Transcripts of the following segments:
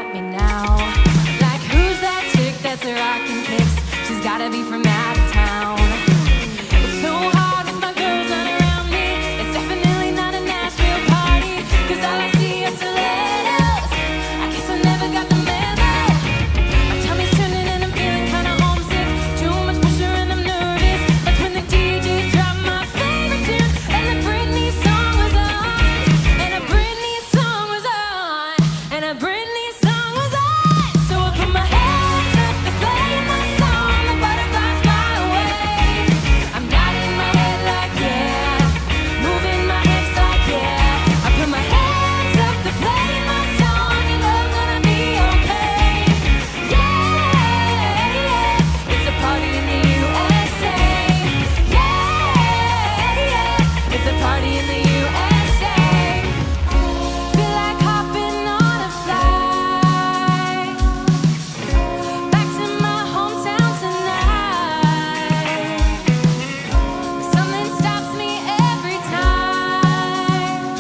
at me now. Like, who's that chick that's rockin' kicks? She's gotta be from out of town. It's so hard with my girls not around me. It's definitely not a Nashville party, 'cause all I see are stilettos. I guess I never got the memo. My tummy's turning and I'm feeling kinda homesick. Too much pressure and I'm nervous. That's when the DJ dropped my favorite tune, and the Britney song was on. And a Britney song was on. And a Britney song was on. So I put my hands up to play my song. The butterflies fly away. I'm nodding my head like yeah, moving my hips like yeah. I put my hands up to play my song. You know I'm gonna be okay. Yeah, yeah. It's a party in the USA. Yeah, yeah. It's a party in the USA. Feel like hopping on a flight back to my hometown tonight. Something stops me every time.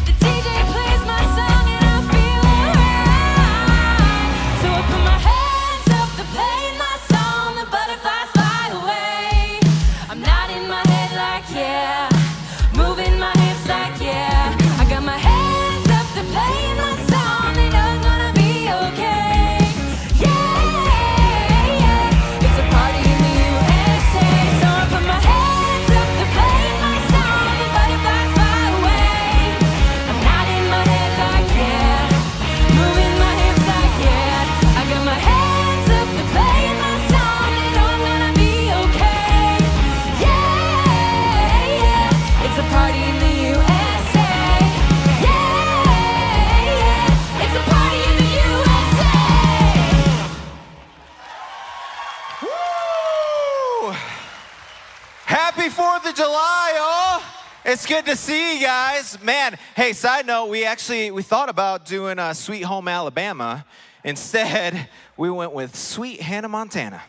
The DJ plays my song and I feel alright. So I put my hands up to play my song. The butterflies fly away. I'm nodding my head like yeah, moving my hips like yeah. I got my hands up to play my song. They know it's gonna be okay. Yeah, yeah. It's a party in the USA. So I put my hands up to play my song. The butterflies fly away. I'm nodding my head like yeah, moving my hips like yeah. I got my hands up to play my song. They know I'm gonna be okay. Yeah, yeah. It's a party in the USA. Yeah, yeah. It's a party in the USA. Woo! Happy 4th of July, y'all. It's good to see you guys. Man, hey, side note, we thought about doing Sweet Home Alabama. Instead, we went with Sweet Hannah, Montana.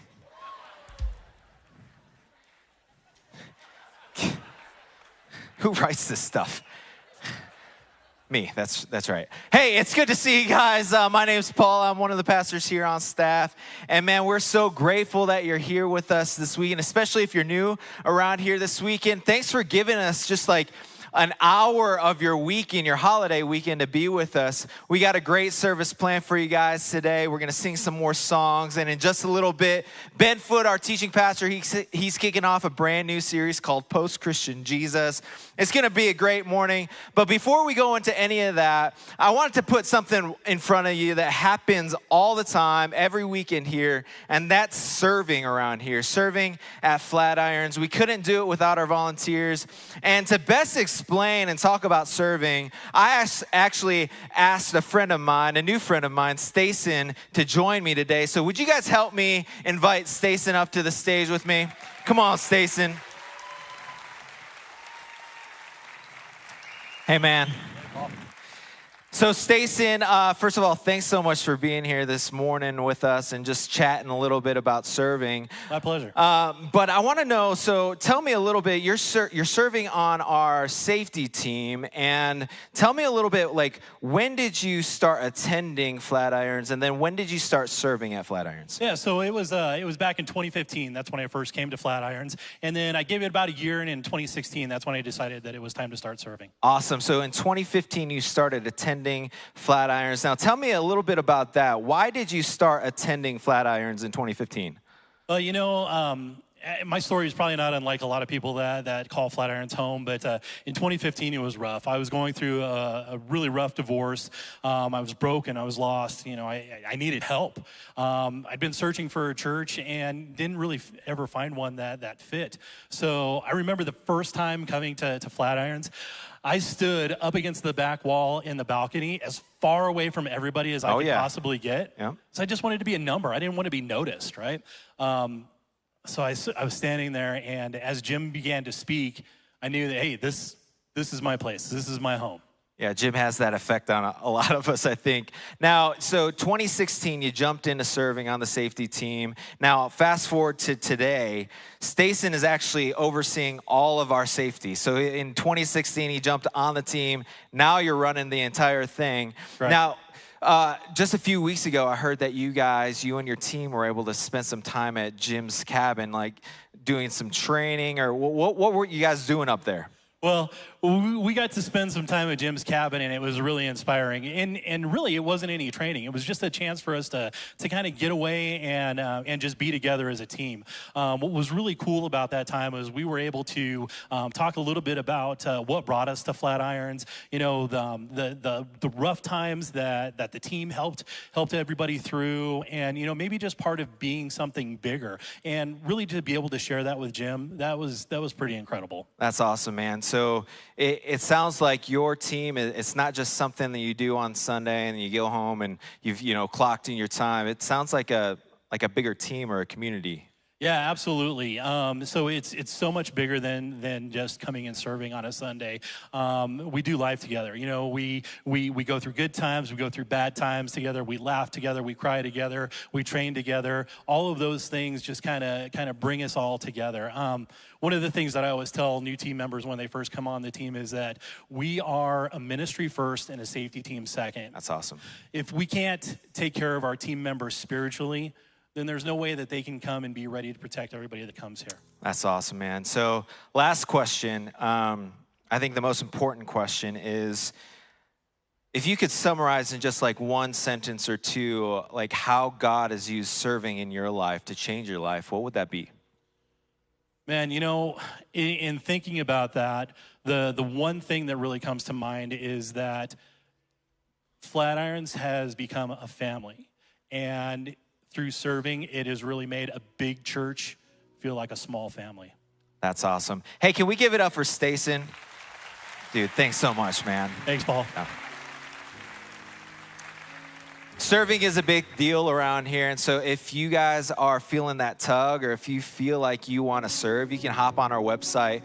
Who writes this stuff? Me, that's right. Hey, it's good to see you guys. My name's Paul. I'm one of the pastors here on staff. And man, we're so grateful that you're here with us this weekend, especially if you're new around here this weekend. Thanks for giving us just like an hour of your weekend, your holiday weekend, to be with us. We got a great service planned for you guys today. We're going to sing some more songs. And in just a little bit, Ben Foote, our teaching pastor, he's kicking off a brand new series called Post-Christian Jesus. It's going to be a great morning. But before we go into any of that, I wanted to put something in front of you that happens all the time, every weekend here, and that's serving around here, serving at Flatirons. We couldn't do it without our volunteers. And to best explain and talk about serving, I actually asked a friend of mine, a new friend of mine, Stacen, to join me today. So would you guys help me invite Stacen up to the stage with me? Come on, Stacen. Hey, man. So, Stacen, first of all, thanks so much for being here this morning with us and just chatting a little bit about serving. My pleasure. But I want to know, so tell me a little bit, you're serving on our safety team, and tell me a little bit, like, when did you start attending Flatirons, and then when did you start serving at Flatirons? Yeah, so it was back in 2015. That's when I first came to Flatirons. And then I gave it about a year, and in 2016, that's when I decided that it was time to start serving. Awesome. So in 2015, you started attending Flatirons. Now, tell me a little bit about that. Why did you start attending Flatirons in 2015? Well, you know, my story is probably not unlike a lot of people that call Flatirons home, but in 2015, it was rough. I was going through a really rough divorce. I was broken. I was lost. You know, I needed help. I'd been searching for a church and didn't really ever find one that fit. So I remember the first time coming to Flatirons, I stood up against the back wall in the balcony as far away from everybody as I could possibly get. Yeah. So I just wanted to be a number. I didn't want to be noticed, right? So I was standing there, and as Jim began to speak, I knew that, hey, this is my place. This is my home. Yeah, Jim has that effect on a lot of us, I think. Now, so 2016, you jumped into serving on the safety team. Now, fast forward to today, Stacen is actually overseeing all of our safety. So in 2016, he jumped on the team. Now you're running the entire thing. Right. Now, Just a few weeks ago, I heard that you and your team were able to spend some time at Jim's cabin, like doing some training, or what were you guys doing up there? Well, we got to spend some time at Jim's cabin, and it was really inspiring. And really, it wasn't any training. It was just a chance for us to kind of get away and just be together as a team. What was really cool about that time was we were able to talk a little bit about what brought us to Flatirons. You know, the rough times that the team helped everybody through, and you know, maybe just part of being something bigger. And really to be able to share that with Jim, that was pretty incredible. That's awesome, man. So it sounds like your team, it's not just something that you do on Sunday and you go home and you've clocked in your time. It sounds like a bigger team or a community. Yeah, absolutely. So it's so much bigger than just coming and serving on a Sunday. We do life together. You know, we go through good times, we go through bad times together. We laugh together, we cry together, we train together. All of those things just kind of bring us all together. One of the things that I always tell new team members when they first come on the team is that we are a ministry first and a safety team second. That's awesome. If we can't take care of our team members spiritually, then there's no way that they can come and be ready to protect everybody that comes here. That's awesome, man. So last question, I think the most important question is, if you could summarize in just like one sentence or two, like how God has used serving in your life to change your life, what would that be? Man, you know, in thinking about that, the one thing that really comes to mind is that Flatirons has become a family. And through serving, it has really made a big church feel like a small family. That's awesome. Hey, can we give it up for Stacen? Dude, thanks so much, man. Thanks, Paul. Yeah. Serving is a big deal around here, and so if you guys are feeling that tug, or if you feel like you want to serve, you can hop on our website.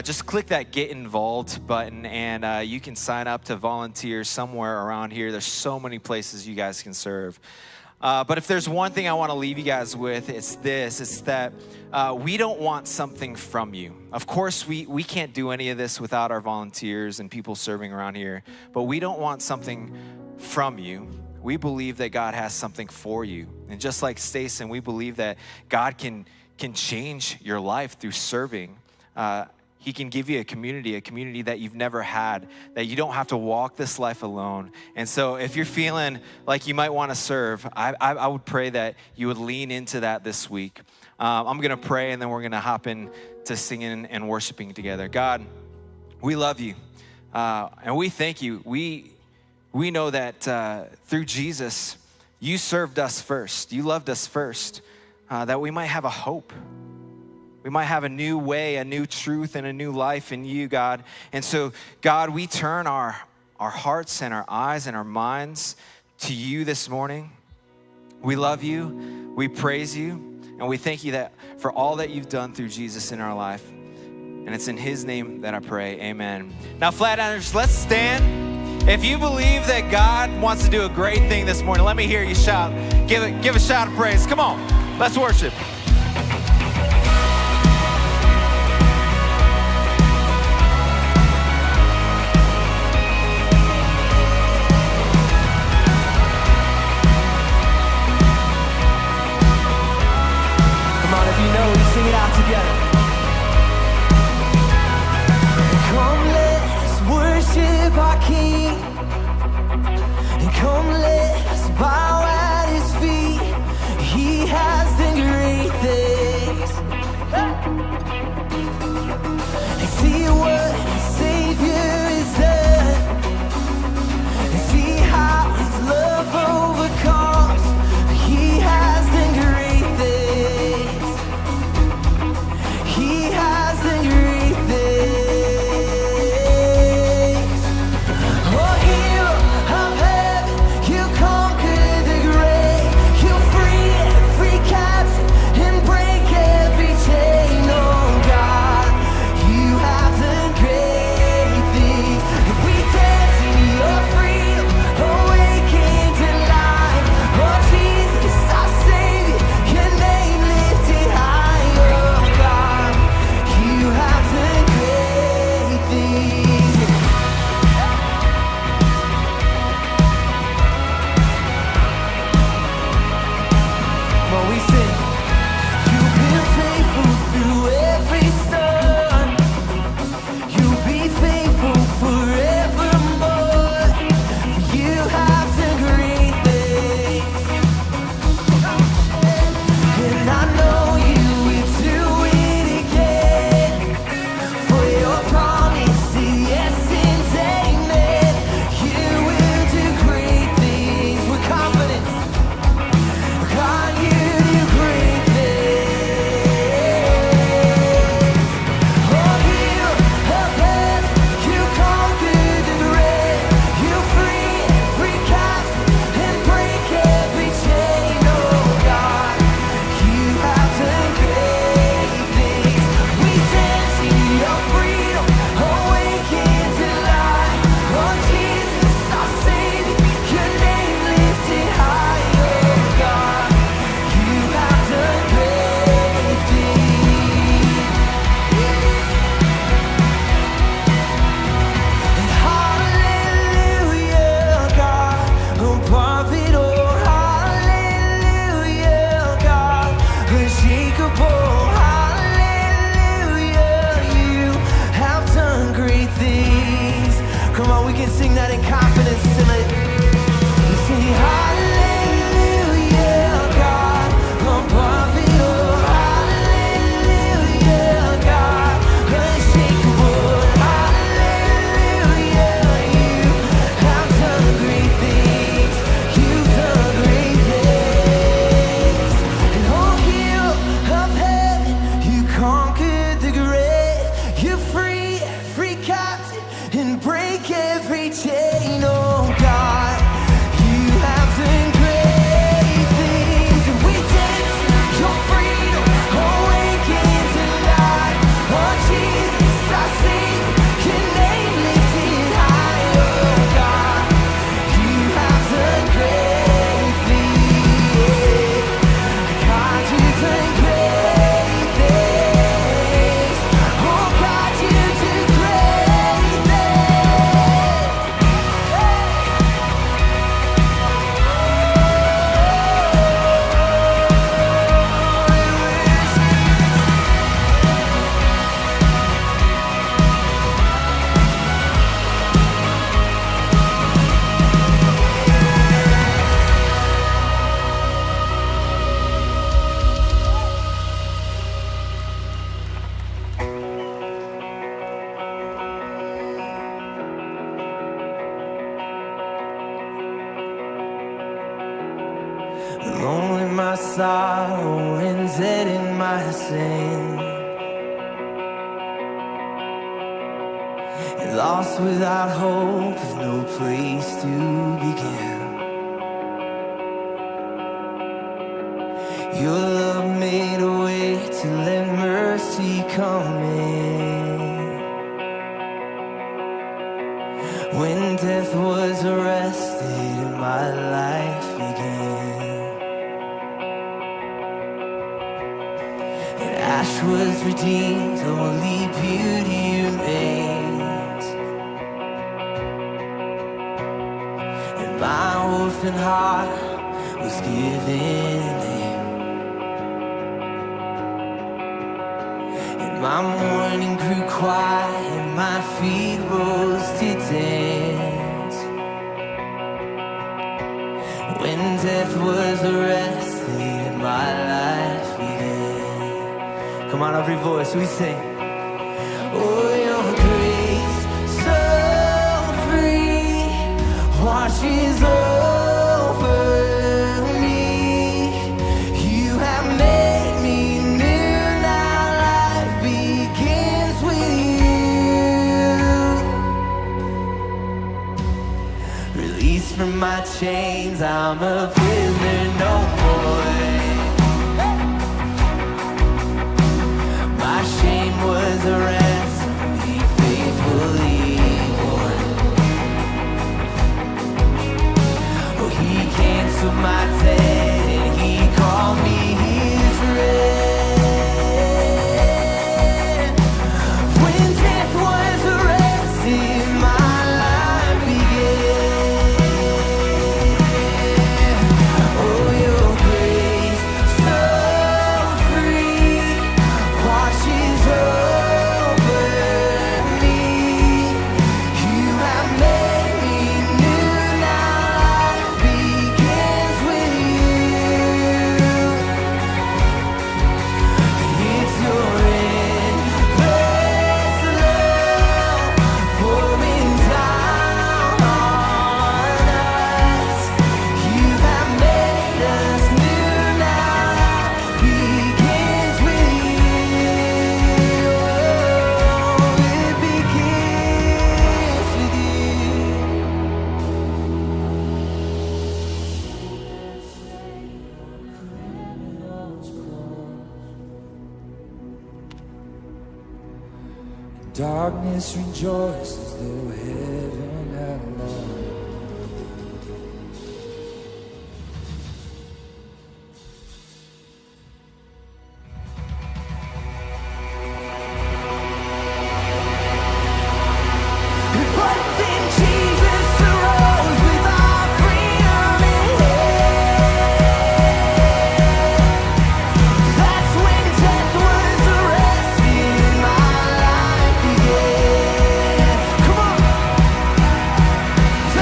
Just click that Get Involved button, and you can sign up to volunteer somewhere around here. There's so many places you guys can serve. But if there's one thing I want to leave you guys with, it's this. It's that we don't want something from you. Of course, we can't do any of this without our volunteers and people serving around here, but we don't want something from you. We believe that God has something for you. And just like Stacen, we believe that God can change your life through serving. He can give you a community that you've never had, that you don't have to walk this life alone. And so if you're feeling like you might want to serve, I would pray that you would lean into that this week. I'm going to pray, and then we're going to hop in to singing and worshiping together. God, we love you, and we thank you. We know that through Jesus, you served us first. You loved us first, that we might have a hope. We might have a new way, a new truth, and a new life in you, God. And so, God, we turn our hearts and our eyes and our minds to you this morning. We love you, we praise you, and we thank you that for all that you've done through Jesus in our life. And it's in his name that I pray, amen. Now, Flatirons, let's stand. If you believe that God wants to do a great thing this morning, let me hear you shout. Give a shout of praise. Come on, let's worship. Sing it out together. Come, let's worship our King. And come, let's bow at his feet. He has done great alone in my sorrow and dead in my sin, and lost without hope with no place to begin. Your love made a way to let mercy come in. When death was arrested and my life began, and ash was redeemed, only beauty remains, and my orphan heart was given name. My morning grew quiet and my feet rose to dance. When death was arrested and my life began. Come on, every voice, we sing. Oh, your grace so free washes over. From my chains, I'm a prisoner no more. My shame was a ransom he faithfully won. Oh, he canceled my debt and he called me his friend. When death was arrested, my life began. Darkness rejoices though heaven had lost. Darkness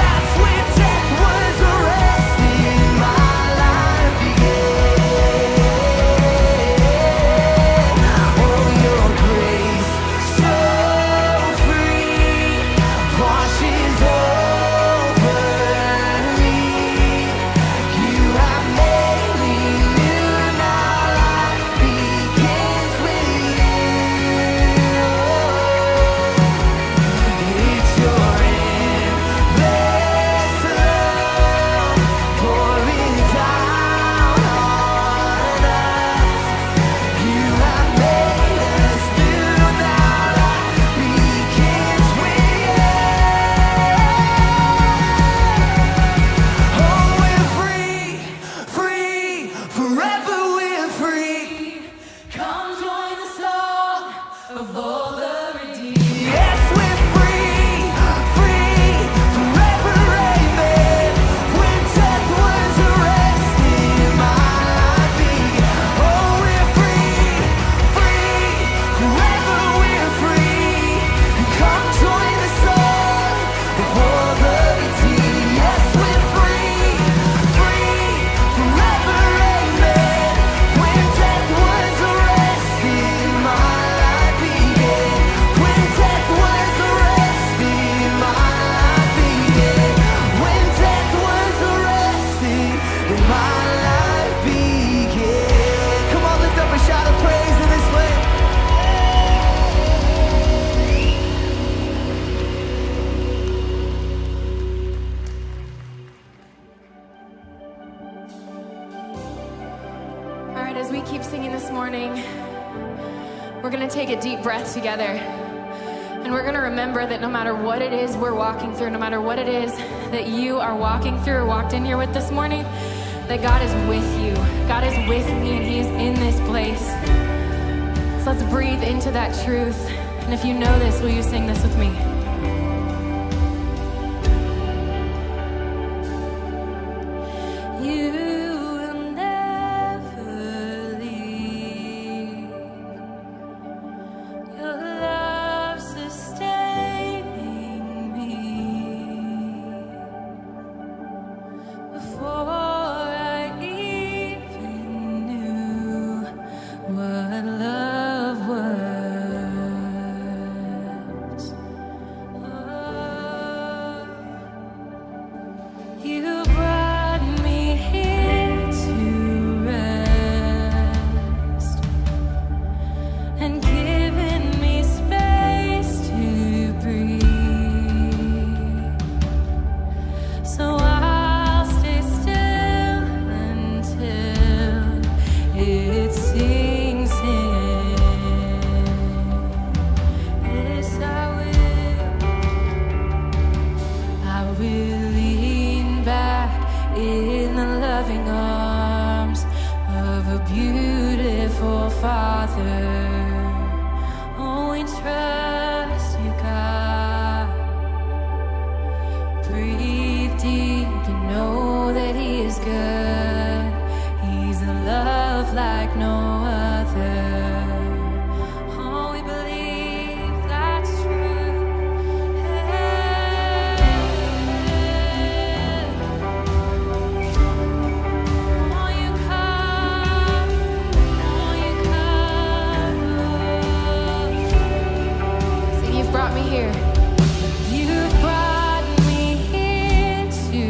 as we keep singing this morning, we're going to take a deep breath together. And we're going to remember that no matter what it is we're walking through, no matter what it is that you are walking through or walked in here with this morning, that God is with you. God is with me, and He is in this place. So let's breathe into that truth. And if you know this, will you sing this with me? You will never leave. Your love sustaining me. Before I even knew what love was. Oh, you brought me here to rest and given me space to breathe. So I'll stay still until it sinks in. Yes, I will lean back in the loving arms of a beautiful Father. Oh, we trust you, God. Breathe deep and know that He is good. He's a love like no other. Oh, we believe that's true. Oh, you come. Oh, you come. Sing, you've brought me here. You've brought me here to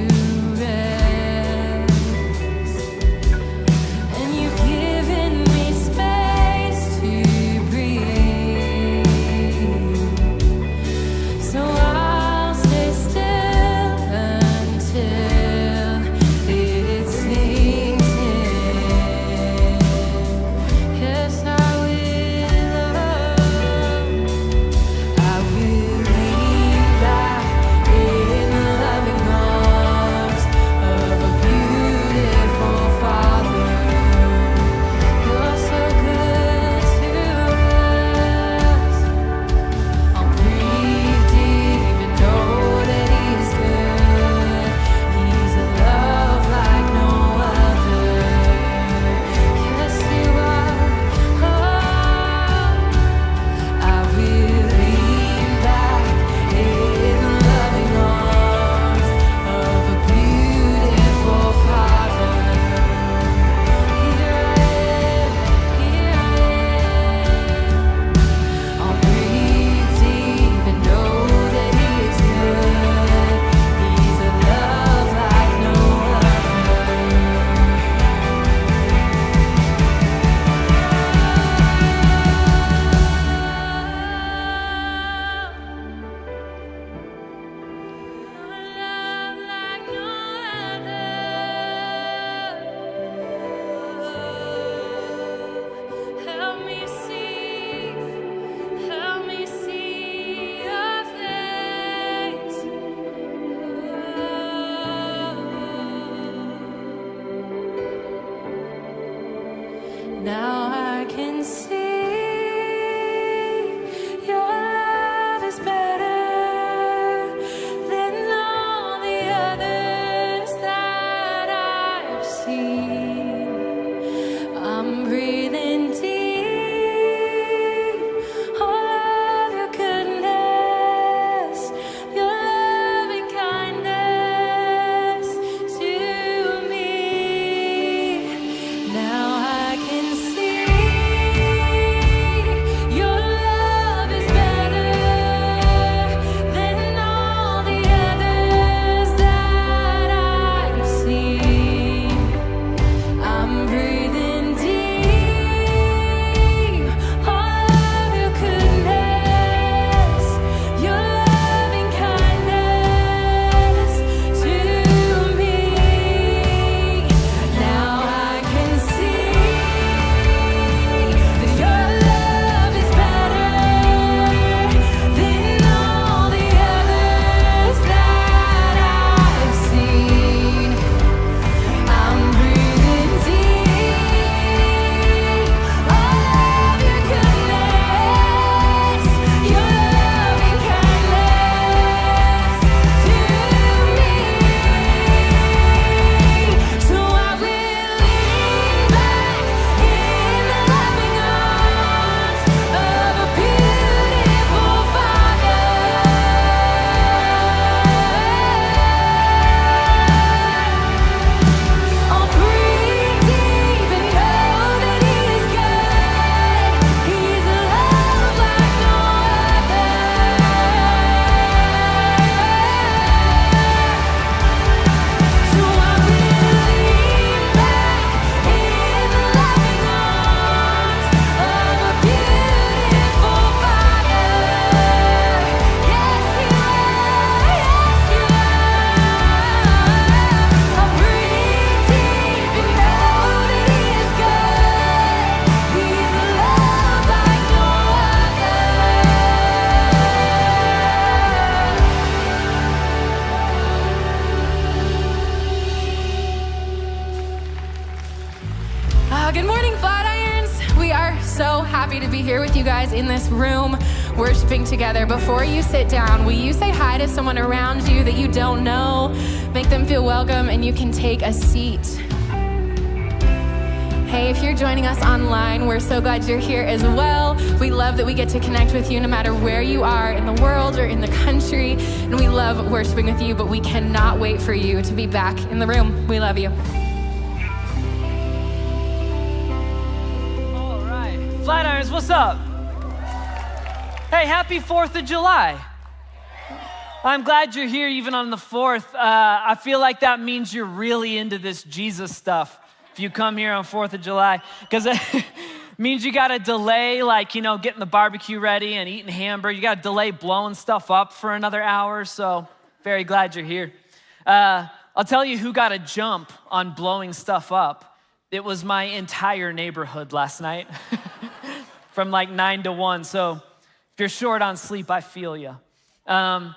rest, and you've given me space to breathe. So I'll stay still until it sinks in. Yes, I will lean back in the loving arms of a beautiful Father. You're so good to us. I'll breathe deep and know that He's good. He's a love like no other. Yes, you are. I will lean back in the loving arms of a beautiful Father. Here I am. I'll breathe deep and know that He is good. He's a love like no Help me see your face. Now I can see your love is better than all the others that I've seen. I'm breathing deep, all of your goodness, your loving kindness to me. Now I can see Good morning, Flatirons. We are so happy to be here with you guys in this room, worshiping together. Before you sit down, will you say hi to someone around you that you don't know? Make them feel welcome, and you can take a seat. Hey, if you're joining us online, we're so glad you're here as well. We love that we get to connect with you no matter where you are in the world or in the country. And we love worshiping with you, but we cannot wait for you to be back in the room. We love you. All right. Flatirons, what's up? Hey, happy 4th of July. I'm glad you're here even on the 4th. I feel like that means you're really into this Jesus stuff. If you come here on 4th of July, because it means you got to delay, like, getting the barbecue ready and eating hamburger. You got to delay blowing stuff up for another hour, so very glad you're here. I'll tell you who got a jump on blowing stuff up. It was my entire neighborhood last night from like 9 to 1, so if you're short on sleep, I feel you.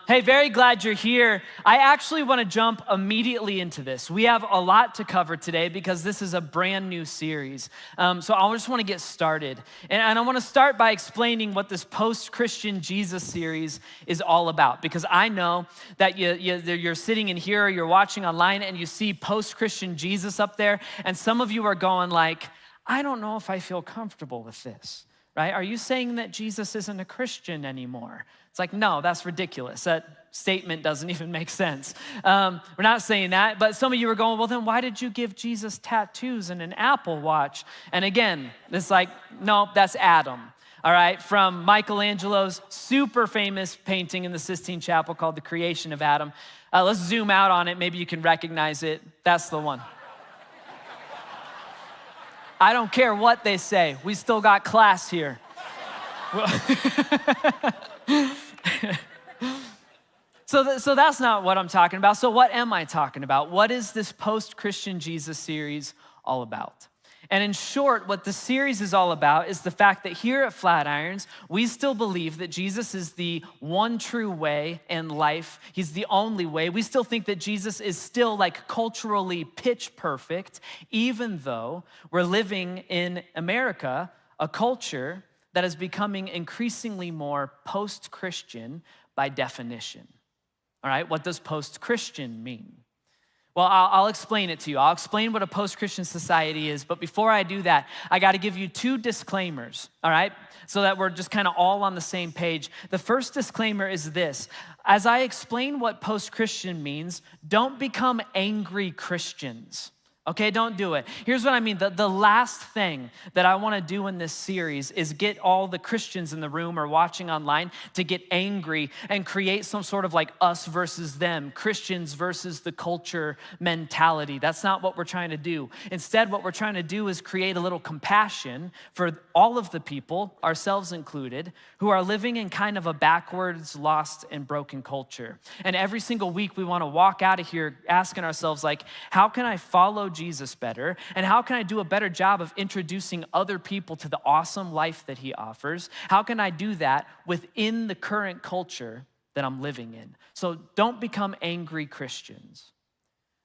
Hey, very glad you're here. I actually want to jump immediately into this. We have a lot to cover today because this is a brand new series. So I just want to get started. And I want to start by explaining what this post-Christian Jesus series is all about. Because I know that you're sitting in here or you're watching online and you see post-Christian Jesus up there. And some of you are going like, I don't know if I feel comfortable with this, right? Are you saying that Jesus isn't a Christian anymore? It's like, no, that's ridiculous. That statement doesn't even make sense. We're not saying that, but some of you are going, well, then why did you give Jesus tattoos and an Apple Watch? And again, it's like, no, that's Adam, all right? From Michelangelo's super famous painting in the Sistine Chapel called The Creation of Adam. Let's zoom out on it. Maybe you can recognize it. That's the one. I don't care what they say. We still got class here. So that's not what I'm talking about. So what am I talking about? What is this post-Christian Jesus series all about? And in short, what the series is all about is the fact that here at Flatirons, we still believe that Jesus is the one true way in life. He's the only way. We still think that Jesus is still like culturally pitch perfect, even though we're living in America, a culture that is becoming increasingly more post-Christian by definition. All right, what does post-Christian mean? Well, I'll explain it to you. I'll explain what a post-Christian society is, but before I do that, I gotta give you 2 disclaimers, all right? So that we're just kind of all on the same page. The first disclaimer is this. As I explain what post-Christian means, don't become angry Christians. Okay, don't do it. Here's what I mean. The last thing that I want to do in this series is get all the Christians in the room or watching online to get angry and create some sort of like us versus them, Christians versus the culture mentality. That's not what we're trying to do. Instead, what we're trying to do is create a little compassion for all of the people, ourselves included, who are living in kind of a backwards, lost, and broken culture. And every single week we want to walk out of here asking ourselves like, how can I follow Jesus better? And how can I do a better job of introducing other people to the awesome life that he offers? How can I do that within the current culture that I'm living in? So don't become angry Christians.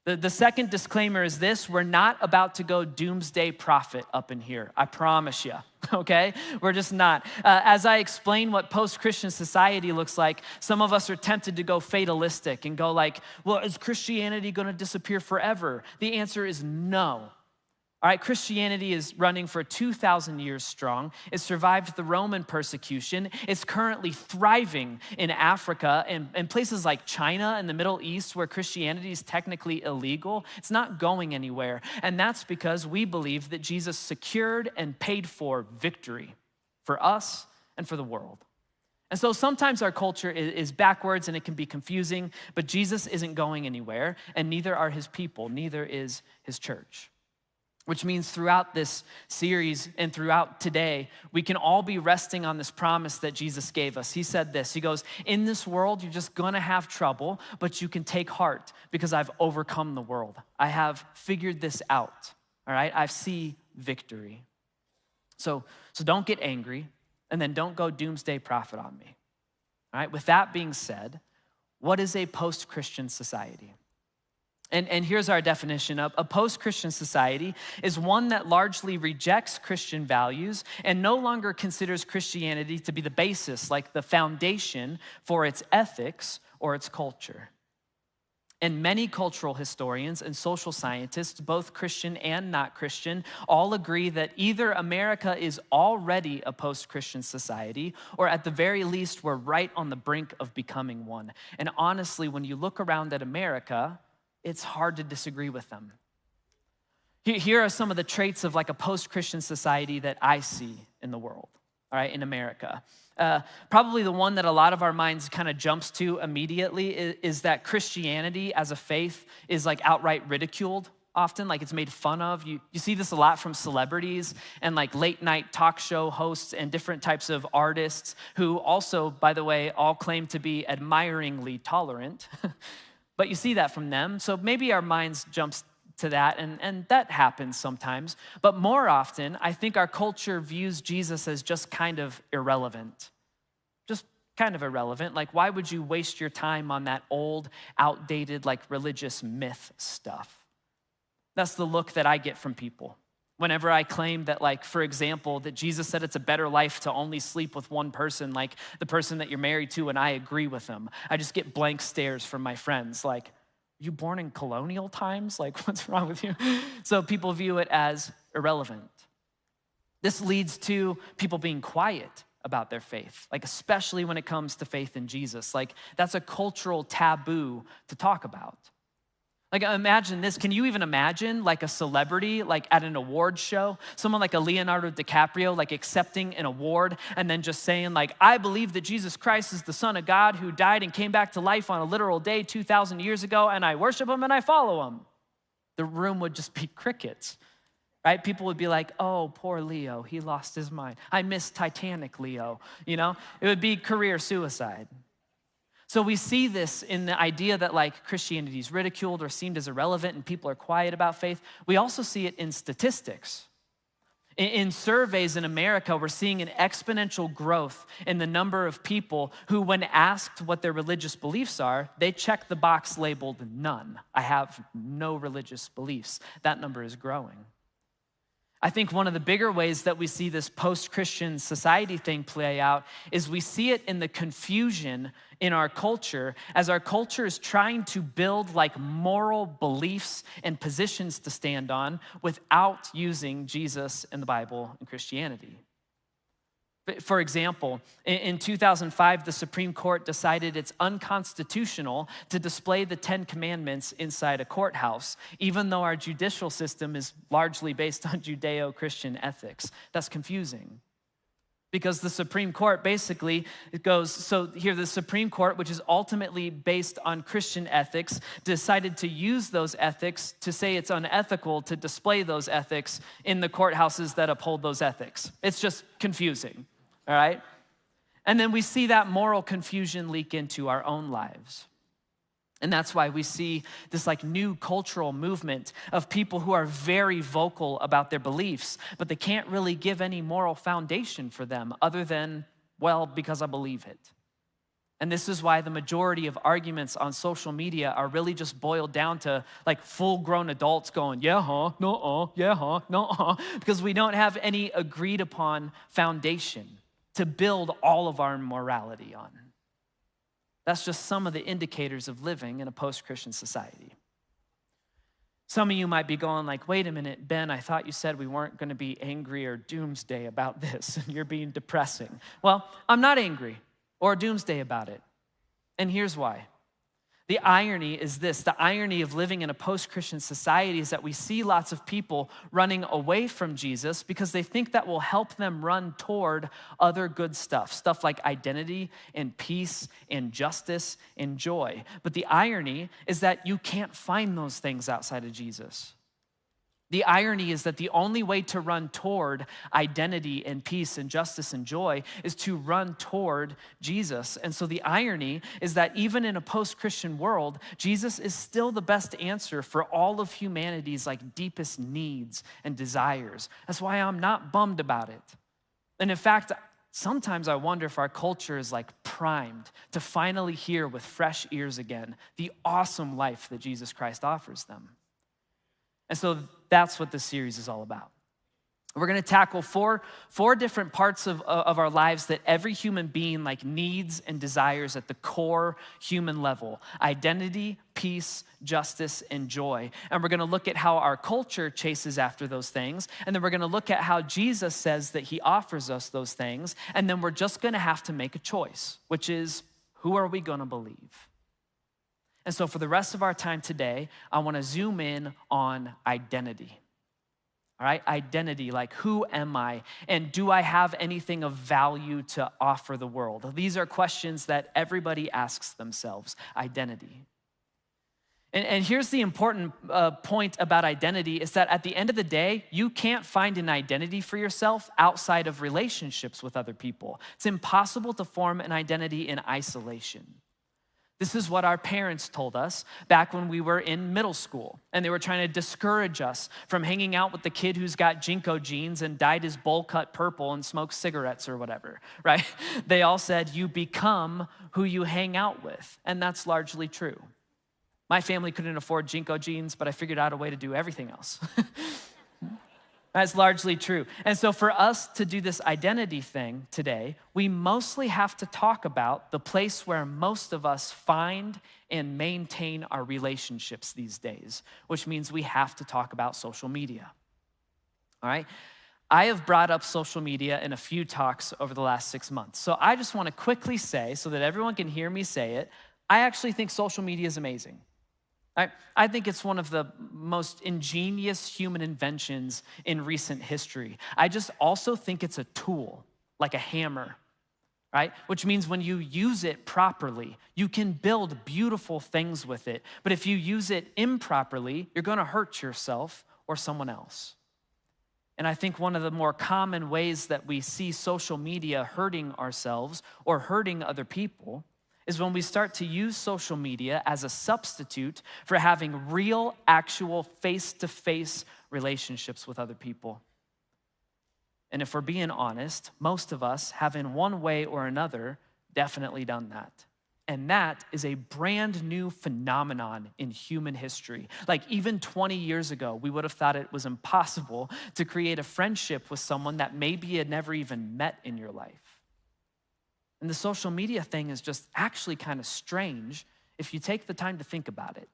The second disclaimer is this: we're not about to go doomsday prophet up in here. I promise you, okay? We're just not. As I explain what post-Christian society looks like, some of us are tempted to go fatalistic and go like, well, is Christianity gonna disappear forever? The answer is no. All right, Christianity is running for 2,000 years strong. It survived the Roman persecution. It's currently thriving in Africa and places like China and the Middle East where Christianity is technically illegal. It's not going anywhere. And that's because we believe that Jesus secured and paid for victory for us and for the world. And so sometimes our culture is backwards and it can be confusing, but Jesus isn't going anywhere, and neither are his people, neither is his church. Which means throughout this series and throughout today, we can all be resting on this promise that Jesus gave us. He said this, he goes, in this world, you're just gonna have trouble, but you can take heart because I've overcome the world. I have figured this out, all right? I see victory. So don't get angry, and then don't go doomsday prophet on me, all right? With that being said, what is a post-Christian society? And here's our definition of a post-Christian society is one that largely rejects Christian values and no longer considers Christianity to be the basis, like the foundation for its ethics or its culture. And many cultural historians and social scientists, both Christian and not Christian, all agree that either America is already a post-Christian society, or at the very least, we're right on the brink of becoming one. And honestly, when you look around at America, it's hard to disagree with them. Here are some of the traits of like a post-Christian society that I see in the world, all right, in America. Probably the one that a lot of our minds kind of jumps to immediately is that Christianity as a faith is like outright ridiculed often, like it's made fun of. You see this a lot from celebrities and like late night talk show hosts and different types of artists who also, by the way, all claim to be admiringly tolerant. But you see that from them. So maybe our minds jumps to that, and that happens sometimes. But more often, I think our culture views Jesus as just kind of irrelevant. Just kind of irrelevant. Like, why would you waste your time on that old, outdated, like religious myth stuff? That's the look that I get from people. Whenever I claim that, like, for example, that Jesus said it's a better life to only sleep with one person, like the person that you're married to, and I agree with them, I just get blank stares from my friends, like, you born in colonial times? Like, what's wrong with you? So people view it as irrelevant. This leads to people being quiet about their faith, like especially when it comes to faith in Jesus. Like, that's a cultural taboo to talk about. Like, imagine this. Can you even imagine like a celebrity, like at an award show, someone like a Leonardo DiCaprio, like accepting an award and then just saying like, I believe that Jesus Christ is the Son of God who died and came back to life on a literal day 2,000 years ago, and I worship him and I follow him. The room would just be crickets, right? People would be like, oh, poor Leo, he lost his mind. I miss Titanic, Leo, you know? It would be career suicide. So we see this in the idea that like Christianity is ridiculed or seemed as irrelevant and people are quiet about faith. We also see it in statistics. In surveys in America, we're seeing an exponential growth in the number of people who, when asked what their religious beliefs are, they check the box labeled none. I have no religious beliefs. That number is growing. I think one of the bigger ways that we see this post-Christian society thing play out is we see it in the confusion in our culture as our culture is trying to build like moral beliefs and positions to stand on without using Jesus and the Bible and Christianity. For example, in 2005, the Supreme Court decided it's unconstitutional to display the 10 Commandments inside a courthouse, even though our judicial system is largely based on Judeo-Christian ethics. That's confusing. Because the Supreme Court basically, it goes, so here the Supreme Court, which is ultimately based on Christian ethics, decided to use those ethics to say it's unethical to display those ethics in the courthouses that uphold those ethics. It's just confusing. All right? And then we see that moral confusion leak into our own lives. And that's why we see this like new cultural movement of people who are very vocal about their beliefs, but they can't really give any moral foundation for them other than, well, because I believe it. And this is why the majority of arguments on social media are really just boiled down to like full-grown adults going, yeah, huh, no, yeah, huh, no, because we don't have any agreed upon foundation to build all of our morality on. That's just some of the indicators of living in a post-Christian society. Some of you might be going like, wait a minute, Ben, I thought you said we weren't going to be angry or doomsday about this, and you're being depressing. Well, I'm not angry or doomsday about it, and here's why. The irony is this. The irony of living in a post-Christian society is that we see lots of people running away from Jesus because they think that will help them run toward other good stuff like identity and peace and justice and joy. But the irony is that you can't find those things outside of Jesus. The irony is that the only way to run toward identity and peace and justice and joy is to run toward Jesus. And so the irony is that even in a post-Christian world, Jesus is still the best answer for all of humanity's like deepest needs and desires. That's why I'm not bummed about it. And in fact, sometimes I wonder if our culture is like primed to finally hear with fresh ears again the awesome life that Jesus Christ offers them. And so that's what this series is all about. We're gonna tackle four different parts of our lives that every human being like needs and desires at the core human level: identity, peace, justice, and joy. And we're gonna look at how our culture chases after those things. And then we're gonna look at how Jesus says that he offers us those things. And then we're just gonna have to make a choice, which is, who are we gonna believe? And so for the rest of our time today, I wanna zoom in on identity. All right, identity, like who am I? And do I have anything of value to offer the world? These are questions that everybody asks themselves, identity. And here's the important point about identity is that at the end of the day, you can't find an identity for yourself outside of relationships with other people. It's impossible to form an identity in isolation. This is what our parents told us back when we were in middle school, and they were trying to discourage us from hanging out with the kid who's got Jinko jeans and dyed his bowl cut purple and smokes cigarettes or whatever, right? They all said, you become who you hang out with, and that's largely true. My family couldn't afford Jinko jeans, but I figured out a way to do everything else. That's largely true. And so for us to do this identity thing today, we mostly have to talk about the place where most of us find and maintain our relationships these days, which means we have to talk about social media. All right? I have brought up social media in a few talks over the last 6 months. So I just want to quickly say, so that everyone can hear me say it, I actually think social media is amazing. I think it's one of the most ingenious human inventions in recent history. I just also think it's a tool, like a hammer, right? Which means when you use it properly, you can build beautiful things with it. But if you use it improperly, you're gonna hurt yourself or someone else. And I think one of the more common ways that we see social media hurting ourselves or hurting other people is when we start to use social media as a substitute for having real, actual, face-to-face relationships with other people. And if we're being honest, most of us have in one way or another definitely done that. And that is a brand new phenomenon in human history. Like even 20 years ago, we would have thought it was impossible to create a friendship with someone that maybe you had never even met in your life. And the social media thing is just actually kind of strange if you take the time to think about it.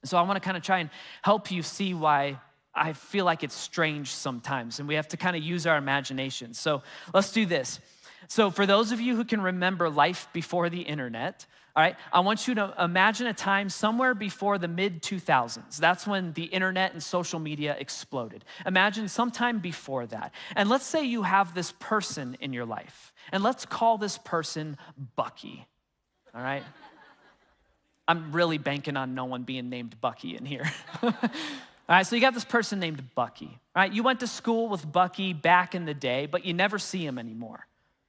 So I want to kind of try and help you see why I feel like it's strange sometimes, and we have to kind of use our imagination. So let's do this. So for those of you who can remember life before the internet, all right, I want you to imagine a time somewhere before the mid-2000s. That's when the internet and social media exploded. Imagine sometime before that. And let's say you have this person in your life. And let's call this person Bucky, all right? I'm really banking on no one being named Bucky in here. All right, so you got this person named Bucky, all right? You went to school with Bucky back in the day, but you never see him anymore.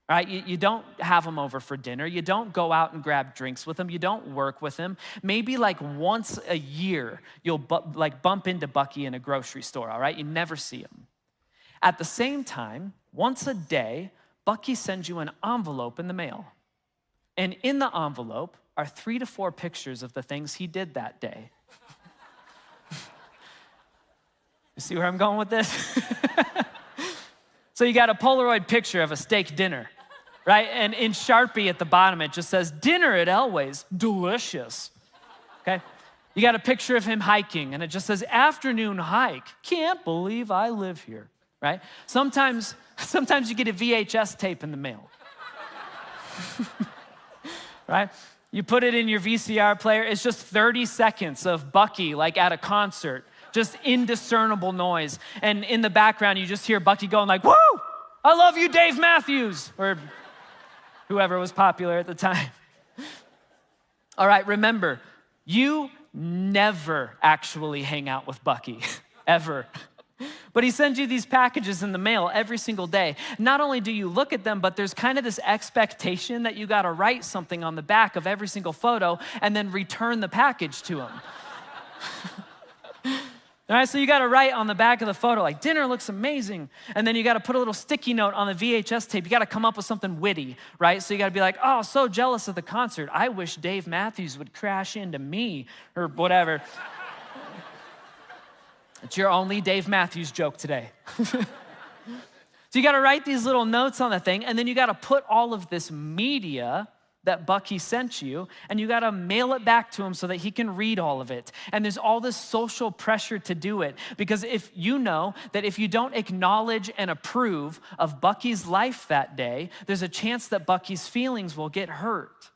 All right, you don't have him over for dinner. You don't go out and grab drinks with him. You don't work with him. Maybe like once a year, you'll bump into Bucky in a grocery store, all right? You never see him. At the same time, once a day, Bucky sends you an envelope in the mail. And in the envelope are 3 to 4 pictures of the things he did that day. You see where I'm going with this? So you got a Polaroid picture of a steak dinner, right? And in Sharpie at the bottom, it just says, dinner at Elway's, delicious, okay? You got a picture of him hiking, and it just says, afternoon hike, can't believe I live here, right? Sometimes you get a VHS tape in the mail, right? You put it in your VCR player, it's just 30 seconds of Bucky, like at a concert, just indiscernible noise. And in the background, you just hear Bucky going like, woo, I love you, Dave Matthews, or whoever was popular at the time. All right, remember, you never actually hang out with Bucky, ever. But he sends you these packages in the mail every single day. Not only do you look at them, but there's kind of this expectation that you gotta write something on the back of every single photo and then return the package to him. All right, so you gotta write on the back of the photo, like, dinner looks amazing. And then you gotta put a little sticky note on the VHS tape. You gotta come up with something witty, right? So you gotta be like, oh, so jealous of the concert. I wish Dave Matthews would crash into me, or whatever. It's your only Dave Matthews joke today. So you gotta write these little notes on the thing, and then you gotta put all of this media that Bucky sent you, and you gotta mail it back to him so that he can read all of it. And there's all this social pressure to do it, because if you know that if you don't acknowledge and approve of Bucky's life that day, there's a chance that Bucky's feelings will get hurt.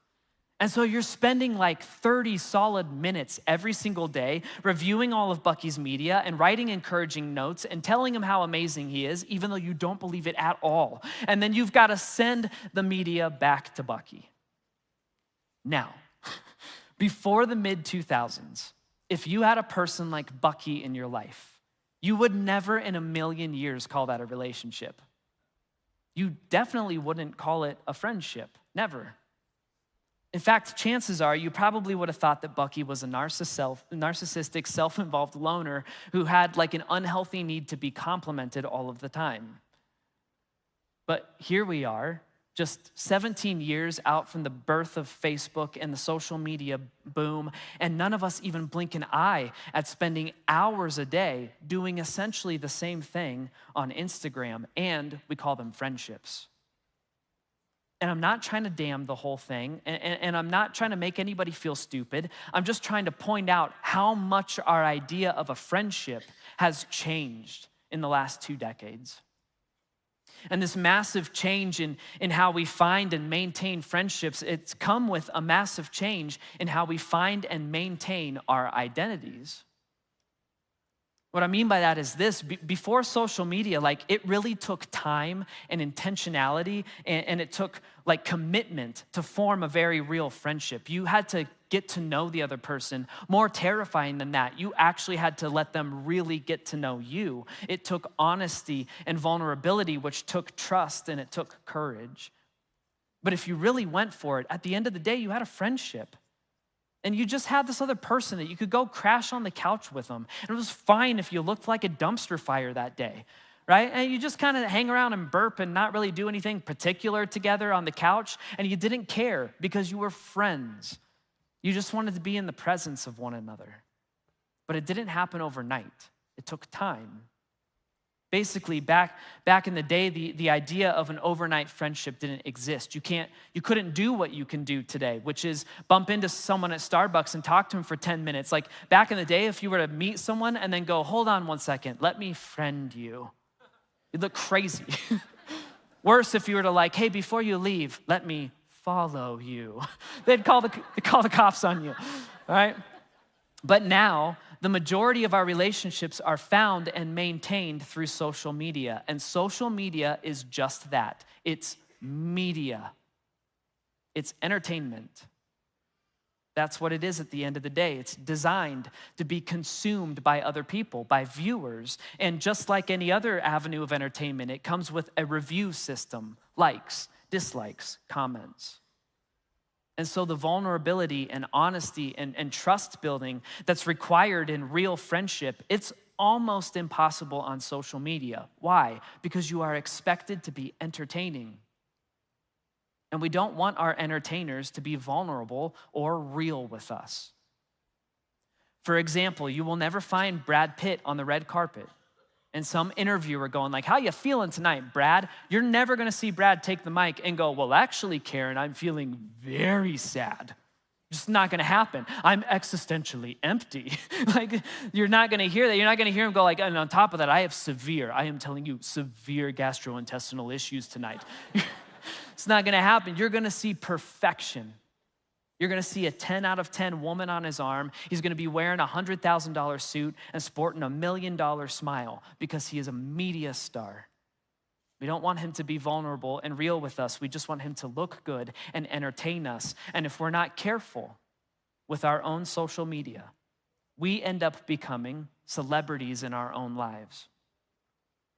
And so you're spending like 30 solid minutes every single day reviewing all of Bucky's media and writing encouraging notes and telling him how amazing he is, even though you don't believe it at all. And then you've gotta send the media back to Bucky. Now, before the mid-2000s, if you had a person like Bucky in your life, you would never in a million years call that a relationship. You definitely wouldn't call it a friendship, never. In fact, chances are you probably would have thought that Bucky was a narcissistic, self-involved loner who had like an unhealthy need to be complimented all of the time. But here we are, just 17 years out from the birth of Facebook and the social media boom, and none of us even blink an eye at spending hours a day doing essentially the same thing on Instagram, and we call them friendships. And I'm not trying to damn the whole thing, and I'm not trying to make anybody feel stupid. I'm just trying to point out how much our idea of a friendship has changed in the last 2 decades. And this massive change in how we find and maintain friendships, it's come with a massive change in how we find and maintain our identities. What I mean by that is this: before social media, like, it really took time and intentionality, and it took like commitment to form a very real friendship. You had to get to know the other person. More terrifying than that, you actually had to let them really get to know you. It took honesty and vulnerability, which took trust, and it took courage. But if you really went for it, at the end of the day, you had a friendship. And you just had this other person that you could go crash on the couch with them. And it was fine if you looked like a dumpster fire that day, right? And you just kind of hang around and burp and not really do anything particular together on the couch. And you didn't care because you were friends. You just wanted to be in the presence of one another. But it didn't happen overnight. It took time. Basically, back in the day, the idea of an overnight friendship didn't exist. You couldn't do what you can do today, which is bump into someone at Starbucks and talk to them for 10 minutes. Like, back in the day, if you were to meet someone and then go, hold on one second, let me friend you, you'd look crazy. Worse if you were to like, hey, before you leave, let me follow you. They'd call the cops on you, all right? But now, the majority of our relationships are found and maintained through social media. And social media is just that. It's media. It's entertainment. That's what it is at the end of the day. It's designed to be consumed by other people, by viewers. And just like any other avenue of entertainment, it comes with a review system: likes, dislikes, comments. And so the vulnerability and honesty and trust building that's required in real friendship, it's almost impossible on social media. Why? Because you are expected to be entertaining. And we don't want our entertainers to be vulnerable or real with us. For example, you will never find Brad Pitt on the red carpet and some interviewer going like, how you feeling tonight, Brad? You're never gonna see Brad take the mic and go, well, actually, Karen, I'm feeling very sad. Just not gonna happen. I'm existentially empty. Like, you're not gonna hear that. You're not gonna hear him go like, and on top of that, I am telling you, severe gastrointestinal issues tonight. It's not gonna happen. You're gonna see perfection. You're gonna see a 10 out of 10 woman on his arm. He's gonna be wearing a $100,000 suit and sporting $1 million smile because he is a media star. We don't want him to be vulnerable and real with us. We just want him to look good and entertain us. And if we're not careful with our own social media, we end up becoming celebrities in our own lives.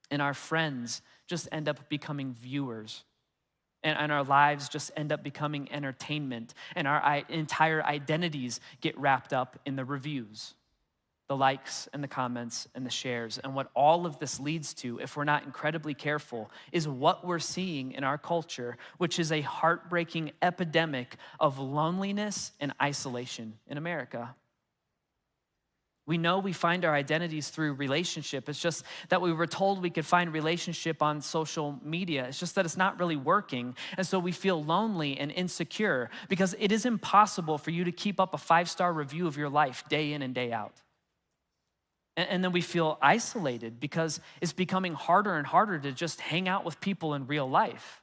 And our friends just end up becoming viewers. And our lives just end up becoming entertainment. And our entire identities get wrapped up in the reviews, the likes and the comments and the shares. And what all of this leads to, if we're not incredibly careful, is what we're seeing in our culture, which is a heartbreaking epidemic of loneliness and isolation in America. We know we find our identities through relationship. It's just that we were told we could find relationship on social media. It's just that it's not really working. And so we feel lonely and insecure because it is impossible for you to keep up a 5-star review of your life day in and day out. And then we feel isolated because it's becoming harder and harder to just hang out with people in real life.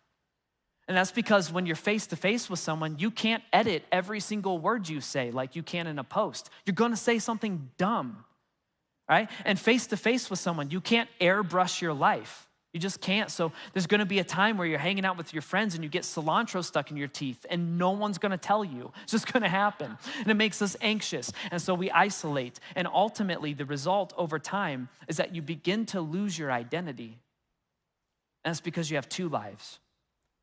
And that's because when you're face to face with someone, you can't edit every single word you say like you can in a post. You're gonna say something dumb, right? And face to face with someone, you can't airbrush your life. You just can't. So there's gonna be a time where you're hanging out with your friends and you get cilantro stuck in your teeth and no one's gonna tell you. It's just gonna happen. And it makes us anxious. And so we isolate. And ultimately, the result over time is that you begin to lose your identity. And it's because you have 2 lives.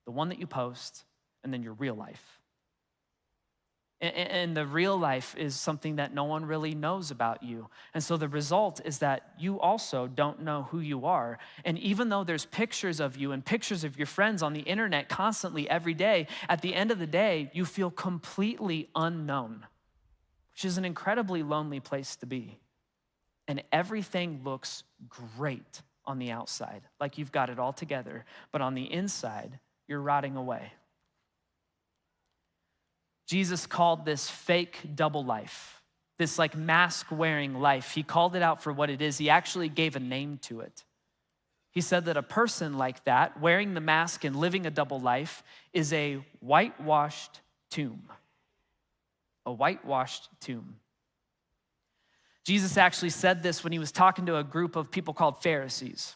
The one that you post, and then your real life. And the real life is something that no one really knows about you. And so the result is that you also don't know who you are. And even though there's pictures of you and pictures of your friends on the internet constantly every day, at the end of the day, you feel completely unknown, which is an incredibly lonely place to be. And everything looks great on the outside, like you've got it all together, but on the inside, you're rotting away. Jesus called this fake double life, this like mask wearing life. He called it out for what it is. He actually gave a name to it. He said that a person like that, wearing the mask and living a double life, is a whitewashed tomb. A whitewashed tomb. Jesus actually said this when he was talking to a group of people called Pharisees.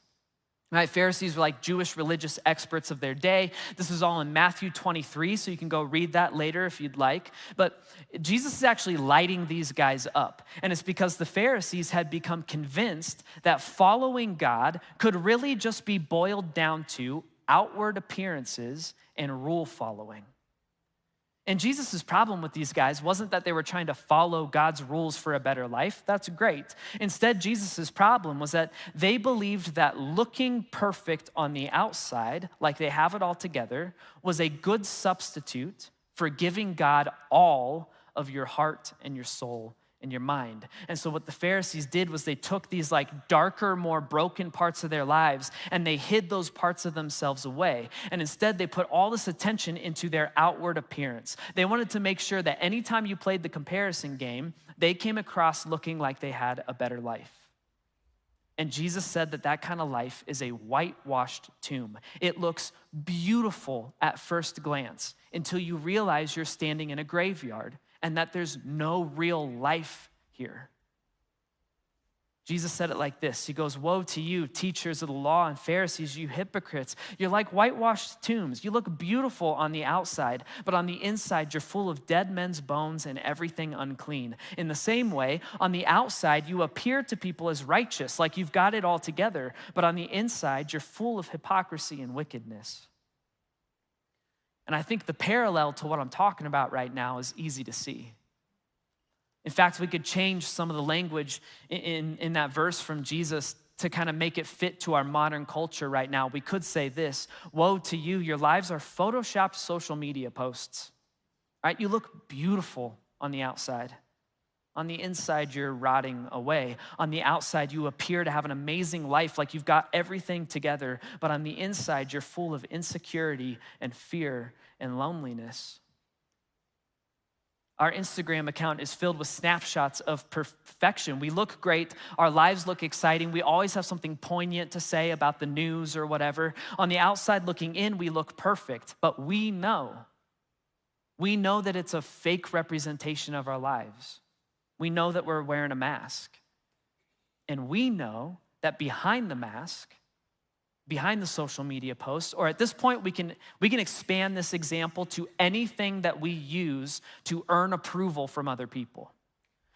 Right, Pharisees were like Jewish religious experts of their day. This is all in Matthew 23, so you can go read that later if you'd like. But Jesus is actually lighting these guys up. And it's because the Pharisees had become convinced that following God could really just be boiled down to outward appearances and rule following. And Jesus' problem with these guys wasn't that they were trying to follow God's rules for a better life. That's great. Instead, Jesus' problem was that they believed that looking perfect on the outside, like they have it all together, was a good substitute for giving God all of your heart and your soul and your mind. And so what the Pharisees did was they took these like darker, more broken parts of their lives and they hid those parts of themselves away. And instead they put all this attention into their outward appearance. They wanted to make sure that anytime you played the comparison game, they came across looking like they had a better life. And Jesus said that that kind of life is a whitewashed tomb. It looks beautiful at first glance until you realize you're standing in a graveyard and that there's no real life here. Jesus said it like this. He goes, "Woe to you, teachers of the law and Pharisees, you hypocrites. You're like whitewashed tombs. You look beautiful on the outside, but on the inside, you're full of dead men's bones and everything unclean. In the same way, on the outside, you appear to people as righteous, like you've got it all together, but on the inside, you're full of hypocrisy and wickedness." And I think the parallel to what I'm talking about right now is easy to see. In fact, we could change some of the language in that verse from Jesus to kind of make it fit to our modern culture right now. We could say this: woe to you, your lives are photoshopped social media posts. Right? You look beautiful on the outside. On the inside, you're rotting away. On the outside, you appear to have an amazing life, like you've got everything together. But on the inside, you're full of insecurity and fear and loneliness. Our Instagram account is filled with snapshots of perfection. We look great. Our lives look exciting. We always have something poignant to say about the news or whatever. On the outside looking in, we look perfect. But we know that it's a fake representation of our lives. We know that we're wearing a mask. And we know that behind the mask, behind the social media post, or at this point, we can expand this example to anything that we use to earn approval from other people.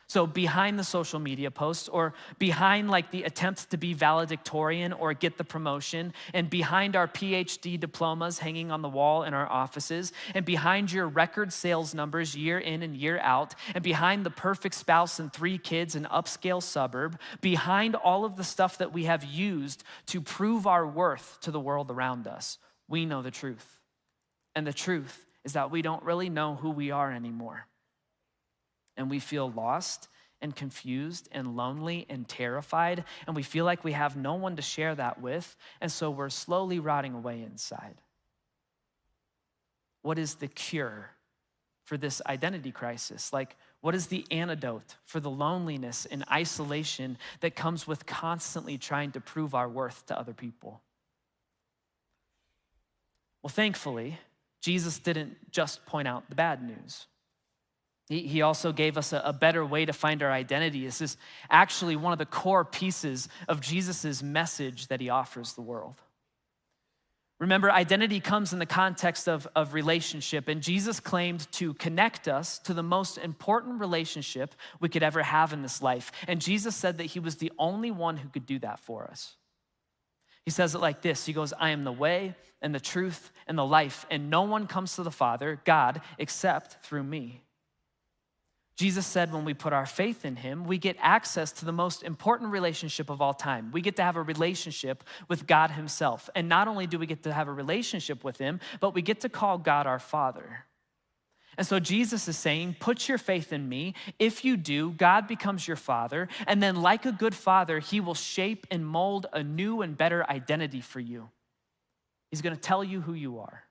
So behind the social media posts, or behind like the attempt to be valedictorian or get the promotion, and behind our PhD diplomas hanging on the wall in our offices, and behind your record sales numbers year in and year out, and behind the perfect spouse and 3 kids in upscale suburb, behind all of the stuff that we have used to prove our worth to the world around us, we know the truth. And the truth is that we don't really know who we are anymore. And we feel lost and confused and lonely and terrified, and we feel like we have no one to share that with, and so we're slowly rotting away inside. What is the cure for this identity crisis? Like, what is the antidote for the loneliness and isolation that comes with constantly trying to prove our worth to other people? Well, thankfully, Jesus didn't just point out the bad news. He also gave us a better way to find our identity. This is actually one of the core pieces of Jesus' message that he offers the world. Remember, identity comes in the context of relationship, and Jesus claimed to connect us to the most important relationship we could ever have in this life. And Jesus said that he was the only one who could do that for us. He says it like this. He goes, I am the way and the truth and the life, and no one comes to the Father, God, except through me. Jesus said when we put our faith in him, we get access to the most important relationship of all time. We get to have a relationship with God himself. And not only do we get to have a relationship with him, but we get to call God our Father. And so Jesus is saying, put your faith in me. If you do, God becomes your Father. And then like a good father, he will shape and mold a new and better identity for you. He's going to tell you who you are.